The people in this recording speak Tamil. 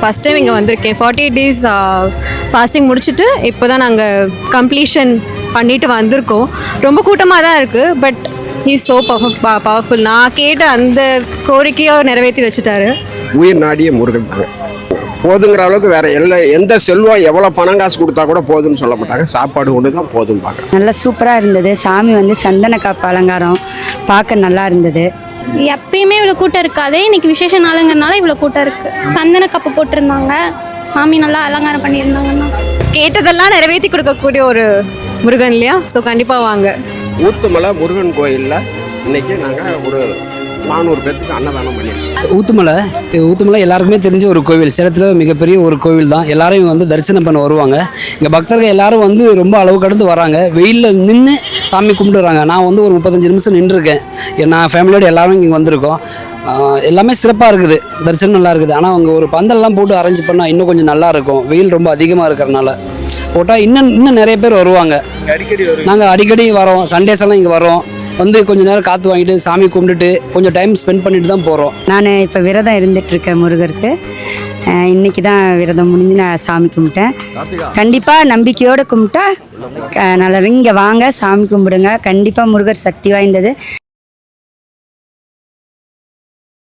ஃபஸ்ட் டைம் இங்கே வந்திருக்கேன். 48 days ஃபாஸ்டிங் முடிச்சுட்டு இப்போ தான் நாங்கள் கம்ப்ளீஷன் பண்ணிட்டு வந்திருக்கோம். ரொம்ப கூட்டமாக தான் இருக்குது. But he's so powerful. நான் கேட்ட அந்த கோரிக்கையை நிறைவேற்றி வச்சுட்டாரு. உயிர் நாடிய முருகன் தாங்க. போதுங்கிற அளவுக்கு வேற எந்த செல்வம் எவ்வளோ பணம் காசு கொடுத்தா கூட போதும்னு சொல்ல மாட்டாங்க. சாப்பாடு ஒன்று தான் போதும்னு பார்க்குறேன். நல்லா சூப்பராக இருந்தது. சாமி வந்து சந்தன காப்பு அலங்காரம் பார்க்க நல்லா இருந்தது. எப்பயுமே இவ்வளோ கூட்டம் இருக்காது. இன்னைக்கு விசேஷ நாளுங்கிறனால இவ்வளோ கூட்டம் இருக்குது. சந்தன கப்பு போட்டிருந்தாங்க. சாமி நல்லா அலங்காரம் பண்ணியிருந்தாங்கன்னா கேட்டதெல்லாம் நிறைவேற்றி கொடுக்கக்கூடிய ஒரு முருகன் இல்லையா? ஸோ கண்டிப்பாக வாங்க. ஊத்துமலை முருகன் கோயிலில் இன்னைக்கு நாங்கள் ஒரு 400 பேருக்கு அன்னதானம் பண்ணியிருக்கோம். ஊத்துமலை எல்லாருக்குமே தெரிஞ்ச ஒரு கோவில். சேலத்தில் மிகப்பெரிய ஒரு கோவில் தான். எல்லாரும் வந்து தரிசனம் பண்ண வருவாங்க. இங்கே பக்தர்கள் எல்லாரும் வந்து ரொம்ப அளவு கடந்து வராங்க. வெயிலில் நின்று சாமி கும்பிடுறாங்க. நான் வந்து ஒரு 35 நிமிஷம் நின்றுருக்கேன். நான் ஃபேமிலியோடு எல்லாரும் இங்கே வந்திருக்கோம். எல்லாமே சிறப்பாக இருக்குது. தரிசனம் நல்லா இருக்குது. ஆனால் அவங்க ஒரு பந்தல்லாம் போட்டு அரேஞ்ச் பண்ணால் இன்னும் கொஞ்சம் நல்லா இருக்கும். வெயில் ரொம்ப அதிகமாக இருக்கிறனால போட்டால் இன்னும் நிறைய பேர் வருவாங்க. நாங்கள் அடிக்கடி வரோம். சண்டேஸ் எல்லாம் இங்கே வரோம். வந்து கொஞ்சம் நேரம் காற்று வாங்கிட்டு சாமி கும்பிட்டுட்டு கொஞ்சம் டைம் ஸ்பெண்ட் பண்ணிட்டு தான் போகிறோம். நான் இப்போ விரதம் இருந்துகிட்ருக்கேன் முருகருக்கு. இன்றைக்கி தான் விரதம் முடிஞ்சு நான் சாமி கும்பிட்டேன். கண்டிப்பாக நம்பிக்கையோடு கும்பிட்டா நல்லா. இங்கே வாங்க, சாமி கும்பிடுங்க. கண்டிப்பாக முருகர் சக்தி வாய்ந்தது.